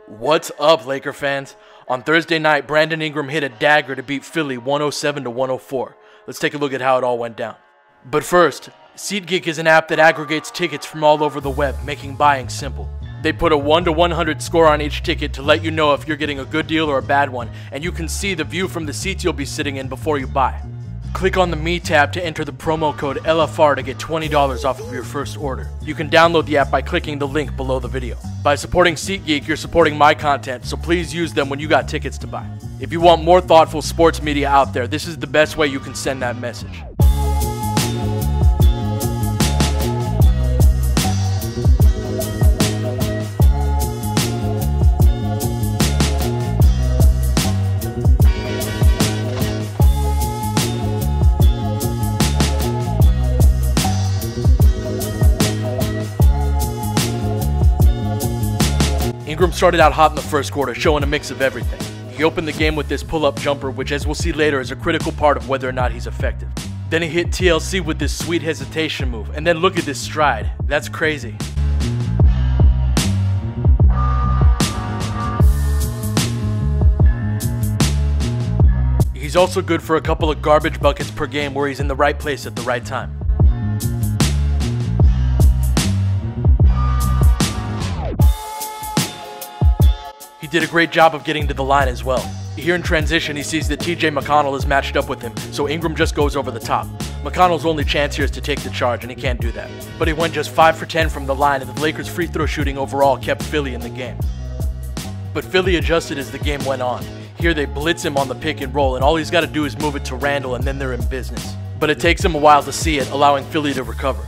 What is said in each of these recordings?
What's up, Laker fans? On Thursday night, Brandon Ingram hit a dagger to beat Philly 107-104. Let's take a look at how it all went down. But first, SeatGeek is an app that aggregates tickets from all over the web, making buying simple. They put a 1 to 100 score on each ticket to let you know if you're getting a good deal or a bad one, and you can see the view from the seats you'll be sitting in before you buy. Click on the Me tab to enter the promo code LFR to get $20 off of your first order. You can download the app by clicking the link below the video. By supporting SeatGeek, you're supporting my content, so please use them when you got tickets to buy. If you want more thoughtful sports media out there, this is the best way you can send that message. Ingram started out hot in the first quarter, showing a mix of everything. He opened the game with this pull-up jumper, which as we'll see later is a critical part of whether or not he's effective. Then he hit TLC with this sweet hesitation move, and then look at this stride. That's crazy. He's also good for a couple of garbage buckets per game where he's in the right place at the right time. He did a great job of getting to the line as well. Here in transition, he sees that TJ McConnell is matched up with him, so Ingram just goes over the top. McConnell's only chance here is to take the charge, and he can't do that. But he went just 5 for 10 from the line, and the Lakers' free throw shooting overall kept Philly in the game. But Philly adjusted as the game went on. Here they blitz him on the pick and roll, and all he's got to do is move it to Randle, and then they're in business. But it takes him a while to see it, allowing Philly to recover.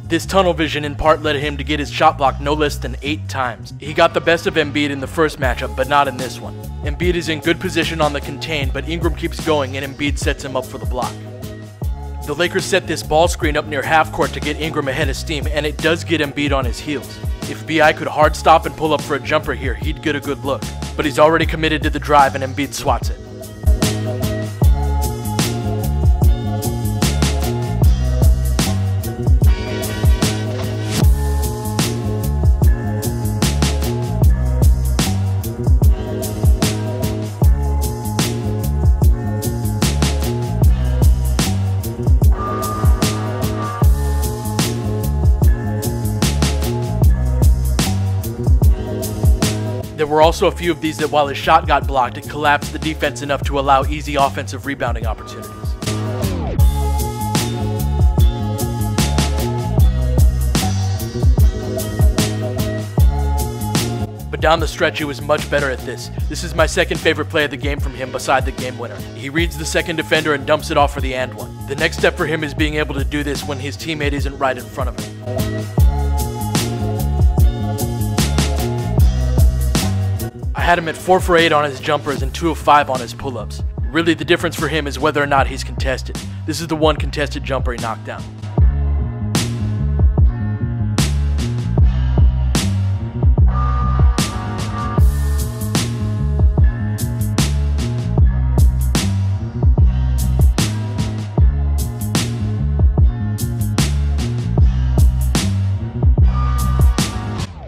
This tunnel vision in part led him to get his shot blocked no less than 8 times. He got the best of Embiid in the first matchup, but not in this one. Embiid is in good position on the contain, but Ingram keeps going and Embiid sets him up for the block. The Lakers set this ball screen up near half court to get Ingram ahead of steam, and it does get Embiid on his heels. If BI could hard stop and pull up for a jumper here, he'd get a good look. But he's already committed to the drive and Embiid swats it. There were also a few of these that while his shot got blocked, it collapsed the defense enough to allow easy offensive rebounding opportunities. But down the stretch, he was much better at this. This is my second favorite play of the game from him beside the game winner. He reads the second defender and dumps it off for the and one. The next step for him is being able to do this when his teammate isn't right in front of him. I had him at 4 for 8 on his jumpers and 2 of 5 on his pull-ups. Really, the difference for him is whether or not he's contested. This is the one contested jumper he knocked down.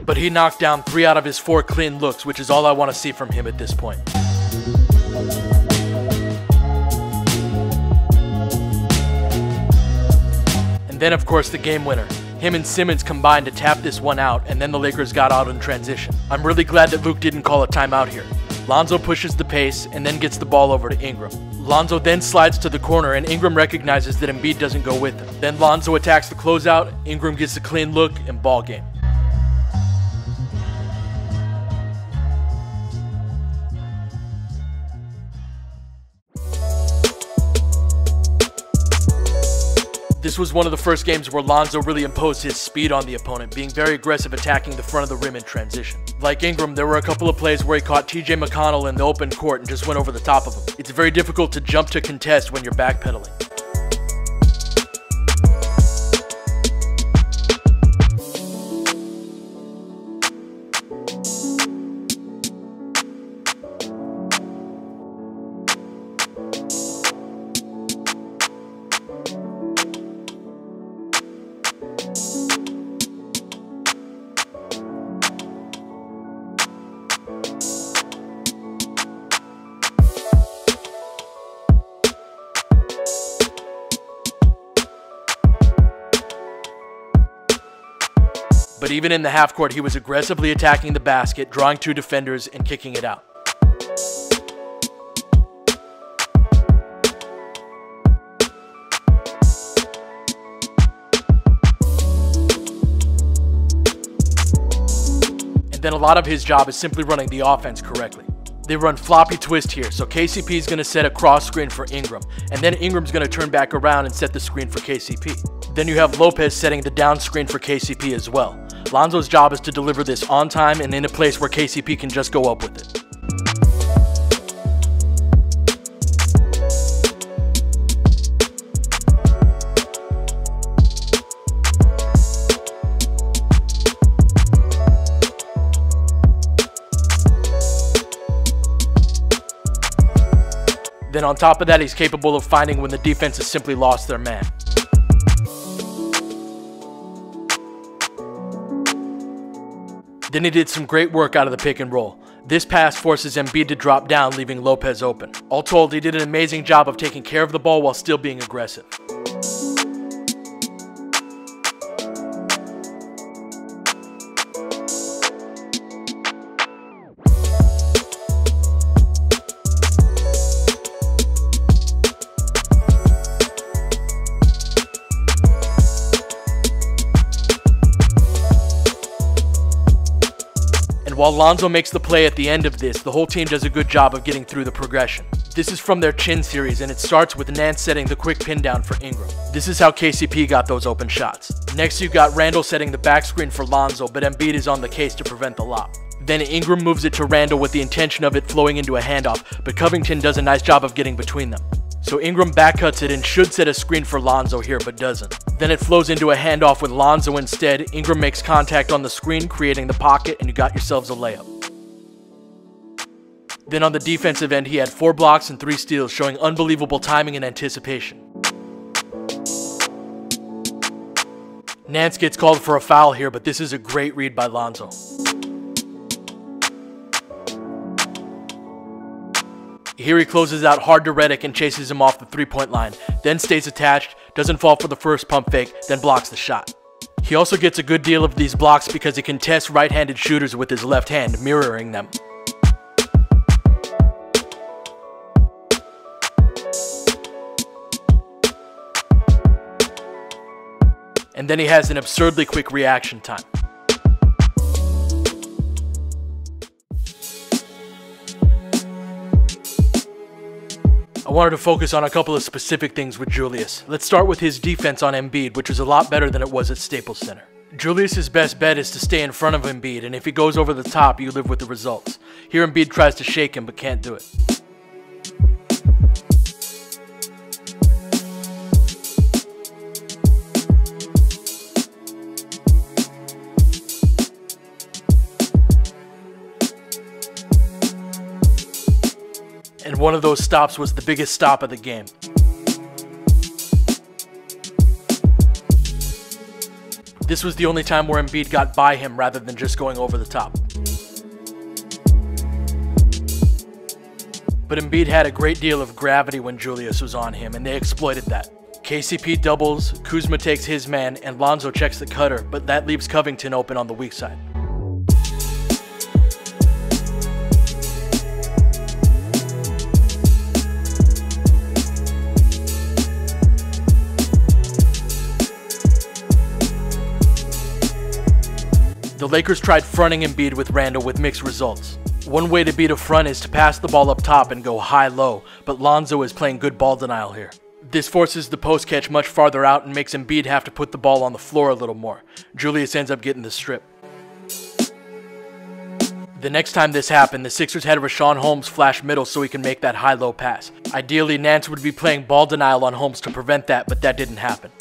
But he knocked down 3 out of his 4 clean looks, which is all I want to see from him at this point. And then of course the game winner. Him and Simmons combined to tap this one out, and then the Lakers got out in transition. I'm really glad that Luke didn't call a timeout here. Lonzo pushes the pace and then gets the ball over to Ingram. Lonzo then slides to the corner and Ingram recognizes that Embiid doesn't go with him. Then Lonzo attacks the closeout, Ingram gets a clean look, and ball game. This was one of the first games where Lonzo really imposed his speed on the opponent, being very aggressive attacking the front of the rim in transition. Like Ingram, there were a couple of plays where he caught TJ McConnell in the open court and just went over the top of him. It's very difficult to jump to contest when you're backpedaling. But even in the half court, he was aggressively attacking the basket, drawing 2 defenders, and kicking it out. And then a lot of his job is simply running the offense correctly. They run floppy twist here, so KCP is going to set a cross screen for Ingram, and then Ingram's going to turn back around and set the screen for KCP. Then you have Lopez setting the down screen for KCP as well. Lonzo's job is to deliver this on time and in a place where KCP can just go up with it. Then on top of that, he's capable of finding when the defense has simply lost their man. Then he did some great work out of the pick and roll. This pass forces Embiid to drop down, leaving Lopez open. All told, he did an amazing job of taking care of the ball while still being aggressive. While Lonzo makes the play at the end of this, the whole team does a good job of getting through the progression. This is from their Chin series, and it starts with Nance setting the quick pin down for Ingram. This is how KCP got those open shots. Next, you got Randle setting the back screen for Lonzo, but Embiid is on the case to prevent the lob. Then Ingram moves it to Randle with the intention of it flowing into a handoff, but Covington does a nice job of getting between them. So Ingram backcuts it and should set a screen for Lonzo here, but doesn't. Then it flows into a handoff with Lonzo instead. Ingram makes contact on the screen, creating the pocket, and you got yourselves a layup. Then on the defensive end, he had 4 blocks and 3 steals, showing unbelievable timing and anticipation. Nance gets called for a foul here, but this is a great read by Lonzo. Here he closes out hard to Redick and chases him off the 3-point line, then stays attached, doesn't fall for the first pump fake, then blocks the shot. He also gets a good deal of these blocks because he contests right-handed shooters with his left hand, mirroring them. And then he has an absurdly quick reaction time. I wanted to focus on a couple of specific things with Julius. Let's start with his defense on Embiid, which was a lot better than it was at Staples Center. Julius's best bet is to stay in front of Embiid, and if he goes over the top, you live with the results. Here Embiid tries to shake him, but can't do it. And one of those stops was the biggest stop of the game. This was the only time where Embiid got by him rather than just going over the top. But Embiid had a great deal of gravity when Julius was on him, and they exploited that. KCP doubles, Kuzma takes his man, and Lonzo checks the cutter, but that leaves Covington open on the weak side. The Lakers tried fronting Embiid with Randle with mixed results. One way to beat a front is to pass the ball up top and go high-low, but Lonzo is playing good ball denial here. This forces the post catch much farther out and makes Embiid have to put the ball on the floor a little more. Julius ends up getting the strip. The next time this happened, the Sixers had Rashawn Holmes flash middle so he can make that high-low pass. Ideally, Nance would be playing ball denial on Holmes to prevent that, but that didn't happen.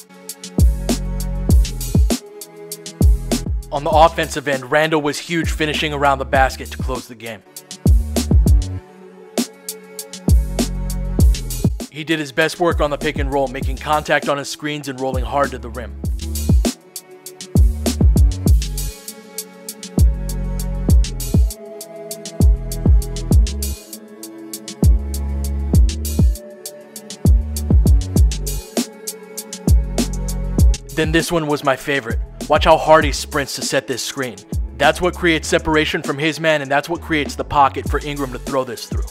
On the offensive end, Randle was huge, finishing around the basket to close the game. He did his best work on the pick and roll, making contact on his screens and rolling hard to the rim. Then this one was my favorite. Watch how hard he sprints to set this screen. That's what creates separation from his man, and that's what creates the pocket for Ingram to throw this through.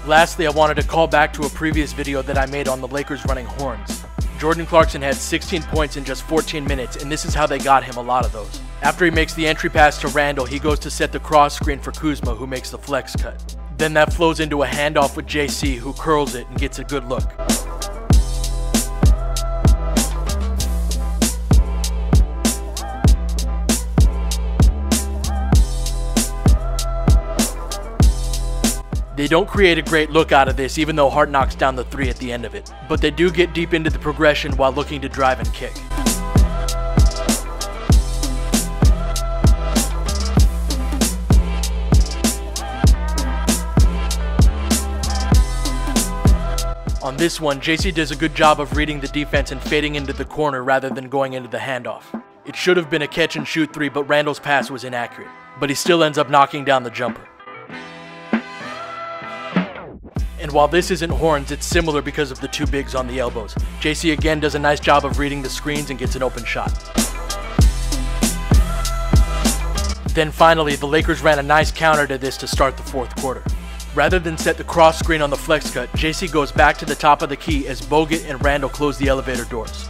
Lastly, I wanted to call back to a previous video that I made on the Lakers running horns. Jordan Clarkson had 16 points in just 14 minutes, and this is how they got him a lot of those. After he makes the entry pass to Randle, he goes to set the cross screen for Kuzma, who makes the flex cut. Then that flows into a handoff with JC, who curls it and gets a good look. They don't create a great look out of this, even though Hart knocks down the 3 at the end of it. But they do get deep into the progression while looking to drive and kick. On this one, JC does a good job of reading the defense and fading into the corner rather than going into the handoff. It should have been a catch and shoot 3, but Randle's pass was inaccurate. But he still ends up knocking down the jumper. And while this isn't horns, it's similar because of the 2 bigs on the elbows. JC again does a nice job of reading the screens and gets an open shot. Then finally, the Lakers ran a nice counter to this to start the 4th quarter. Rather than set the cross screen on the flex cut, JC goes back to the top of the key as Bogut and Randle close the elevator doors.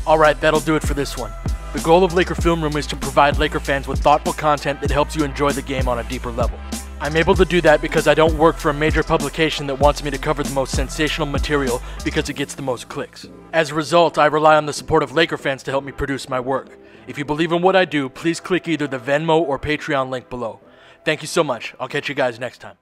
Alright, that'll do it for this one. The goal of Laker Film Room is to provide Laker fans with thoughtful content that helps you enjoy the game on a deeper level. I'm able to do that because I don't work for a major publication that wants me to cover the most sensational material because it gets the most clicks. As a result, I rely on the support of Laker fans to help me produce my work. If you believe in what I do, please click either the Venmo or Patreon link below. Thank you so much. I'll catch you guys next time.